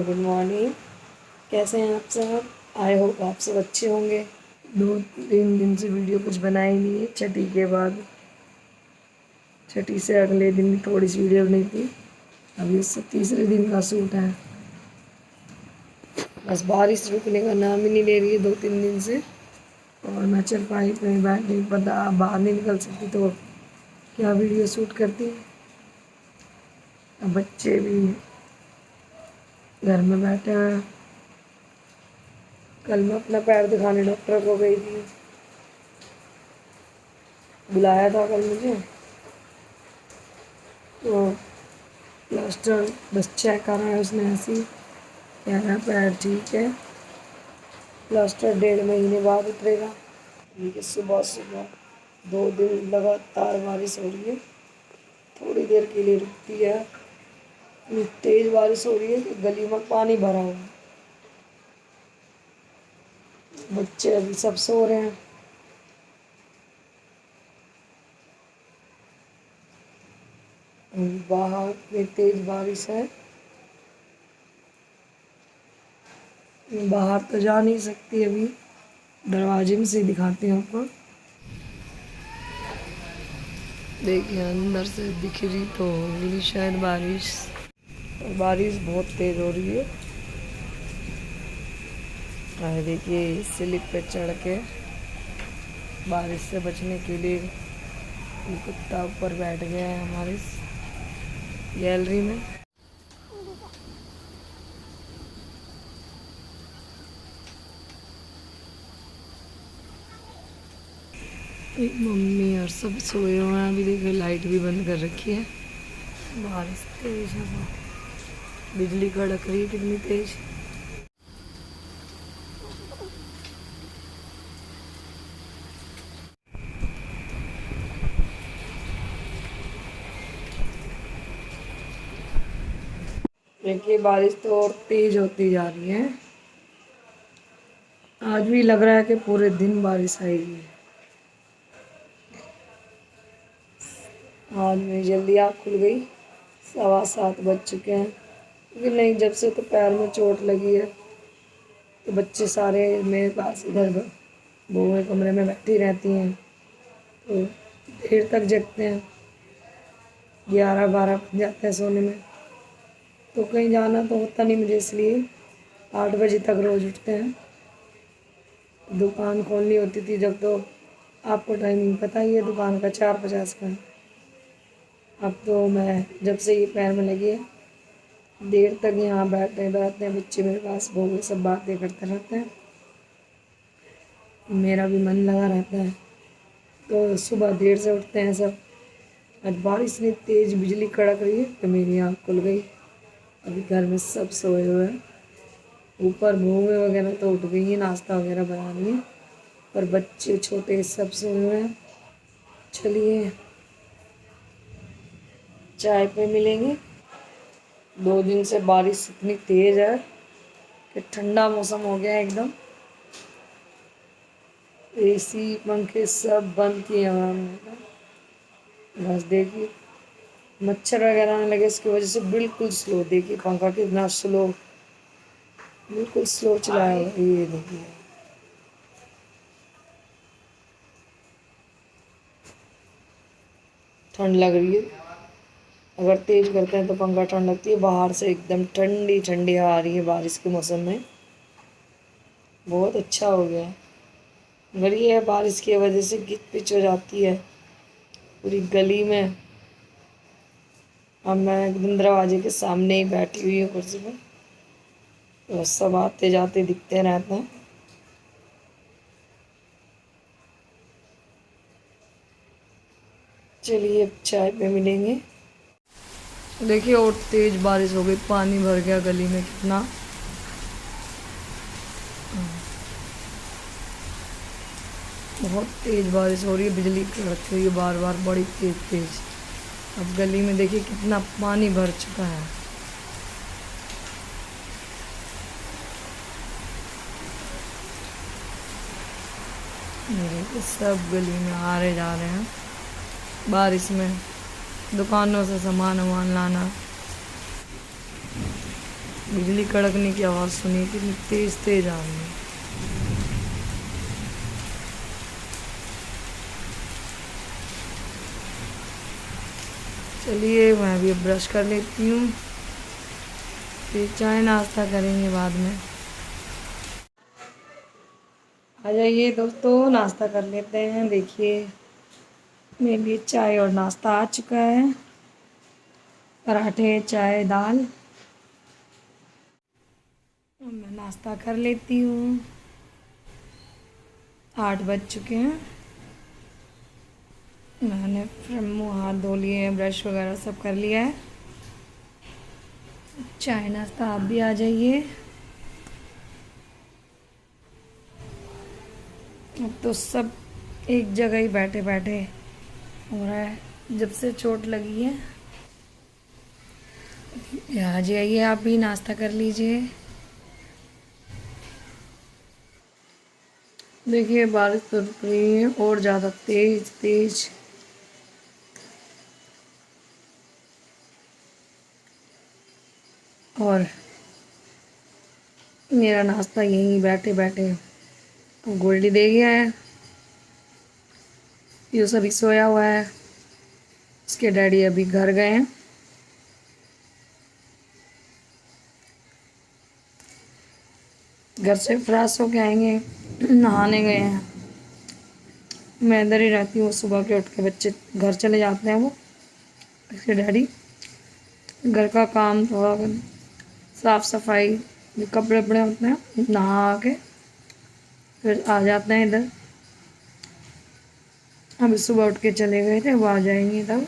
Good morning. कैसे हैं आप सब? आई होप आप सब अच्छे होंगे। 2-3 दिन से वीडियो कुछ बनाई नहीं है, छठी के बाद। छठी से अगले दिन भी थोड़ी सी वीडियो बनी थी। अभी उससे तीसरे दिन का शूट है। बस बारिश रुकने का नाम ही नहीं ले रही है 2-3 दिन से। और मैं चरपाई पे बैठ नहीं पता, बाहर नहीं निकल सकती तो क्या वीडियो शूट करती। अब बच्चे भी घर में बैठे हैं। कल मैं अपना पैर दिखाने डॉक्टर को गई थी, बुलाया था कल मुझे। तो प्लास्टर बस चेक करा है उसने, ऐसे ही कह रहा है पैर ठीक है, प्लास्टर 1.5 महीने बाद उतरेगा। ठीक है। सुबह सुबह 2 दिन लगातार बारिश हो रही है, थोड़ी देर के लिए रुकती है। इतनी तेज बारिश हो रही है कि गली में पानी भरा हुआ है। बच्चे अभी सब सो रहे हैं। बाहर में तेज बारिश है, बाहर तो जा नहीं सकती अभी, दरवाजे में से दिखाती हूँ आपको। देखिए अंदर से दिख रही तो होगी शायद बारिश, और बारिश बहुत तेज हो रही है। और देखिए स्लिप पे चढ़ के बारिश से बचने के लिए ये कुत्ता ऊपर बैठ गया है हमारी गैलरी में। एक मम्मी और सब सोए हुए हैं। अभी देखिए लाइट भी बंद कर रखी है। बारिश तेज है, बिजली कड़क रही है कितनी तेज। देखिए बारिश तो और तेज होती जा रही है। आज भी लग रहा है कि पूरे दिन बारिश आएगी। आज मेरी जल्दी आँख खुल गई, 7:15 बज चुके हैं। क्योंकि नहीं, जब से तो पैर में चोट लगी है तो बच्चे सारे मेरे पास इधर बहू के कमरे में बैठी रहती हैं, तो देर तक जगते हैं। 11-12 बज जाते हैं सोने में। तो कहीं जाना तो होता नहीं मुझे, इसलिए 8 बजे तक रोज़ उठते हैं। दुकान खोलनी होती थी जब, तो आपको टाइमिंग पता ही है दुकान का, 4:50 का। अब तो मैं जब से ये पैर में लगी है, देर तक यहाँ बैठते हैं बच्चे मेरे पास, बहू सब बातें करते रहते हैं, मेरा भी मन लगा रहता है। तो सुबह देर से उठते हैं सब। आज बारिश इतनी तेज, बिजली कड़क रही है तो मेरी आँख खुल गई। अभी घर में सब सोए हुए हैं। ऊपर बहूएँ वगैरह तो उठ गई हैं, नाश्ता वगैरह बना रही हैं, पर बच्चे छोटे सब सोए हुए हैं। चलिए चाय पे मिलेंगे। 2 दिन से बारिश इतनी तेज है कि ठंडा मौसम हो गया है एकदम। एसी पंखे सब बंद किए हुए हैं हमने। बस देखिए मच्छर वगैरह आने लगे, इसकी वजह से बिल्कुल स्लो। देखिए पंखा कितना स्लो, बिल्कुल स्लो चलाया हुआ है। ये देखिए ठंड लग रही है। अगर तेज करते हैं तो पंखा ठंड लगती है। बाहर से एकदम ठंडी ठंडी हवा आ रही है बारिश के मौसम में, बहुत अच्छा हो गया है। मगर ये है बारिश की वजह से गिच पिच हो जाती है पूरी गली में। अब मैं एकदम दरवाजे के सामने ही बैठी हुई हूँ कुर्सी पर, तो सब आते जाते दिखते रहते हैं। चलिए अब चाय पे मिलेंगे। देखिए और तेज बारिश हो गई, पानी भर गया गली में कितना। बहुत तेज बारिश हो रही है, बिजली कड़क रही है बार बार, बड़ी तेज तेज। अब गली में देखिए कितना पानी भर चुका है। देखिए सब गली में आ रहे जा रहे हैं बारिश में, दुकानों से सामान वामान लाना। बिजली कड़कने की आवाज़ सुनी, कितनी तेज तेज आ रही है। चलिए मैं भी अब ब्रश कर लेती हूँ, फिर चाय नाश्ता करेंगे बाद में। आ जाइए दोस्तों, नाश्ता कर लेते हैं। देखिए मेरे लिए चाय और नाश्ता आ चुका है, पराठे चाय दाल। मैं नाश्ता कर लेती हूँ। 8 बज चुके हैं। मैंने फिर मुँह हाथ धो लिए हैं, ब्रश वगैरह सब कर लिया है। चाय नाश्ता आप भी आ जाइए। अब तो सब एक जगह ही बैठे बैठे हो रहा है जब से चोट लगी है। आ जाइए आप भी नाश्ता कर लीजिए। देखिए बारिश तो रुक रही है और ज़्यादा तेज तेज। और मेरा नाश्ता यहीं बैठे बैठे गोल्डी दे गया है। ये सभी सोया हुआ है, उसके डैडी अभी घर गए हैं। घर से फ्रेश होके आएंगे, नहाने गए हैं। मैं इधर ही रहती हूँ, सुबह के उठ के बच्चे घर चले जाते हैं। वो इसके डैडी घर का काम, थोड़ा साफ सफाई, जो कपड़े वपड़े होते हैं नहा के फिर आ जाते हैं इधर। अभी सुबह उठ के चले गए थे, वो आ जाएंगे तब।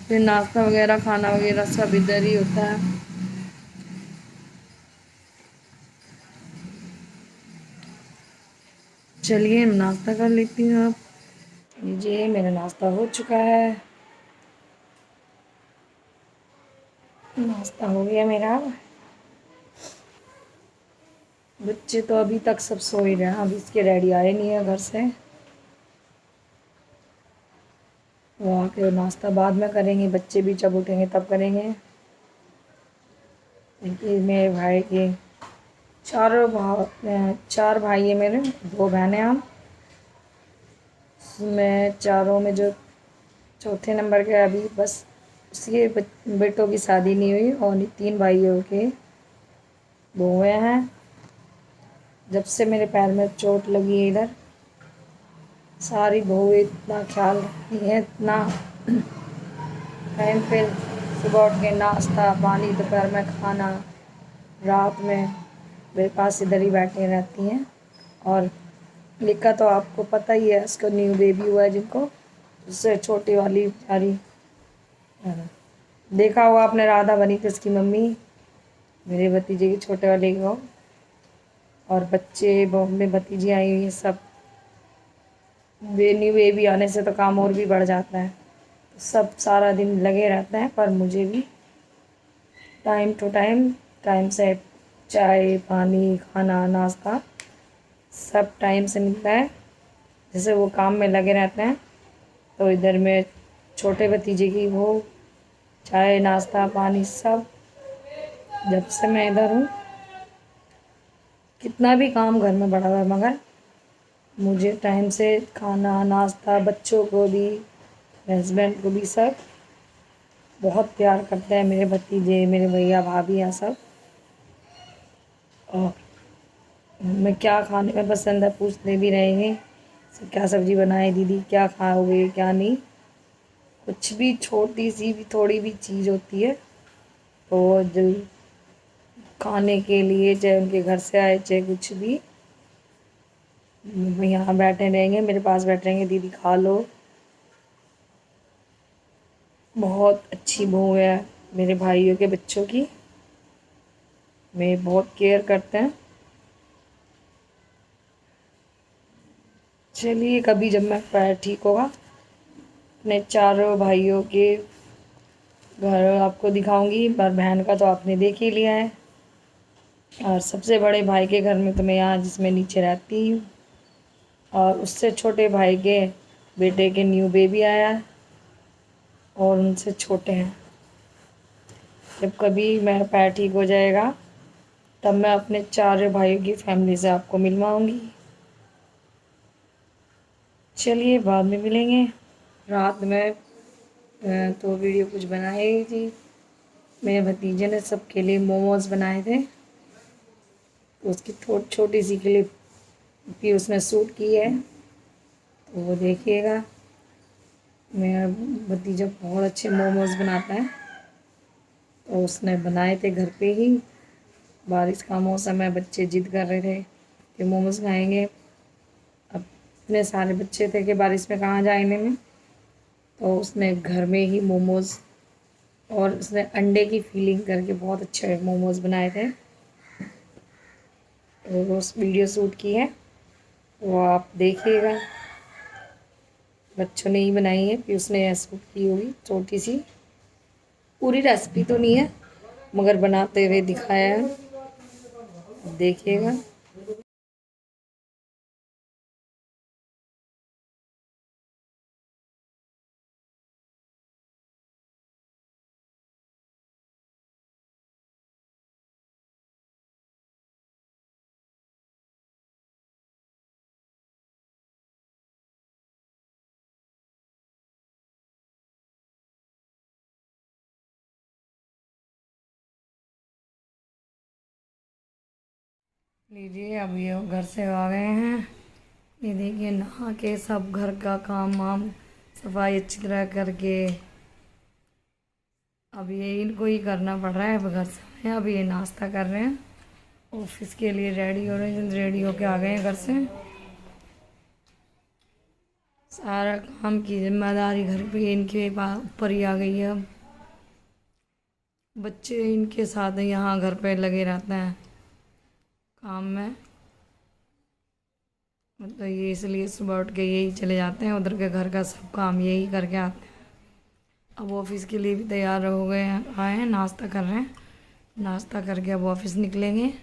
फिर नाश्ता वगैरह खाना वगैरह सब इधर ही होता है। चलिए नाश्ता कर लेती हूँ। अब लीजिए मेरा नाश्ता हो चुका है। नाश्ता हो गया मेरा। बच्चे तो अभी तक सब सो ही रहे हैं, अभी इसके डैडी आए नहीं है घर से। वो आके नाश्ता बाद में करेंगे, बच्चे भी जब उठेंगे तब करेंगे। ये मेरे भाई के चार भाई है मेरे, 2 बहनें हम। मैं चारों में जो चौथे नंबर के, अभी बस उसके बेटों की शादी नहीं हुई और 3 भाइयों के बहुएँ हैं। जब से मेरे पैर में चोट लगी है इधर, सारी बहुएँ इतना ख्याल रखती हैं, इतना टाइम पे सुबह उठ के नाश्ता पानी, दोपहर में खाना, रात में मेरे पास इधर ही बैठी रहती हैं। और लिखा तो आपको पता ही है, उसको न्यू बेबी हुआ है जिनको, उससे छोटी वाली बेचारी, देखा हुआ आपने, राधा बनी थी उसकी मम्मी, मेरे भतीजे की छोटे वाले को। और बच्चे में भतीजी आई हुई है सब। न्यू बेबी आने से तो काम और भी बढ़ जाता है, तो सब सारा दिन लगे रहते हैं। पर मुझे भी टाइम टू टाइम से चाय पानी खाना नाश्ता सब टाइम से मिलता है। जैसे वो काम में लगे रहते हैं, तो इधर में छोटे भतीजे की वो चाय नाश्ता पानी सब, जब से मैं इधर हूँ कितना भी काम घर में बढ़ा हुआ है, मगर मुझे टाइम से खाना नाश्ता, बच्चों को भी हस्बैंड को भी सब बहुत प्यार करते हैं मेरे भतीजे, मेरे भैया भाभी हैं सब। और मैं क्या खाने में पसंद है पूछते भी रहेंगे, क्या सब्ज़ी बनाए दीदी, क्या खाओगे क्या नहीं। कुछ भी छोटी सी भी थोड़ी भी चीज़ होती है तो जो खाने के लिए, चाहे उनके घर से आए चाहे कुछ भी, यहाँ बैठे रहेंगे, मेरे पास बैठे रहेंगे, दीदी खा लो। बहुत अच्छी बहू है मेरे भाइयों के बच्चों की, मैं बहुत केयर करते हैं। चलिए कभी जब मैं पैर ठीक होगा, अपने चारों भाइयों के घर आपको दिखाऊंगी। पर बहन का तो आपने देख ही लिया है। और सबसे बड़े भाई के घर में तो मैं यहाँ जिसमें नीचे रहती हूँ, और उससे छोटे भाई के बेटे के न्यू बेबी आया है और उनसे छोटे हैं। जब कभी मेरा पैर ठीक हो जाएगा तब मैं अपने 4 भाइयों की फैमिली से आपको मिलवाऊंगी। चलिए बाद में मिलेंगे। रात में तो वीडियो कुछ बनाई थी, मेरे भतीजे ने सबके लिए मोमोज़ बनाए थे, तो उसकी छोटी सी क्लिप भी उसने शूट की है, तो वो देखिएगा। मेरा भतीजा बहुत अच्छे मोमोज़ बनाता है, तो उसने बनाए थे घर पे ही। बारिश का मौसम है, बच्चे जिद कर रहे थे कि मोमोज़ खाएंगे। अब इतने सारे बच्चे थे कि बारिश में कहाँ जाने में, तो उसने घर में ही मोमोज़ और उसने अंडे की फीलिंग करके बहुत अच्छे मोमोज़ बनाए थे, तो वो वीडियो शूट की है, वो आप देखिएगा। बच्चों ने ही बनाई है, फिर उसने शूट की होगी छोटी सी, पूरी रेसिपी तो नहीं है मगर बनाते हुए दिखाया है, देखिएगा। लीजिए अब ये घर से आ गए हैं, ये देखिए नहा के सब घर का काम वाम सफाई अच्छी तरह करके अब ये इनको ही करना पड़ रहा है। अब घर से आए हैं, अब ये नाश्ता कर रहे हैं, ऑफिस के लिए रेडी हो रहे हैं, रेडी होके आ गए हैं घर से। सारा काम की जिम्मेदारी घर पे इनके ऊपर ही आ गई है। अब बच्चे इनके साथ यहाँ घर पे लगे रहते हैं काम में, मतलब ये इसलिए सुबह उठ के यही चले जाते हैं, उधर के घर का सब काम यही करके आते हैं। अब ऑफिस के लिए भी तैयार हो गए हैं, आए हैं, नाश्ता कर रहे हैं, नाश्ता करके अब ऑफिस निकलेंगे।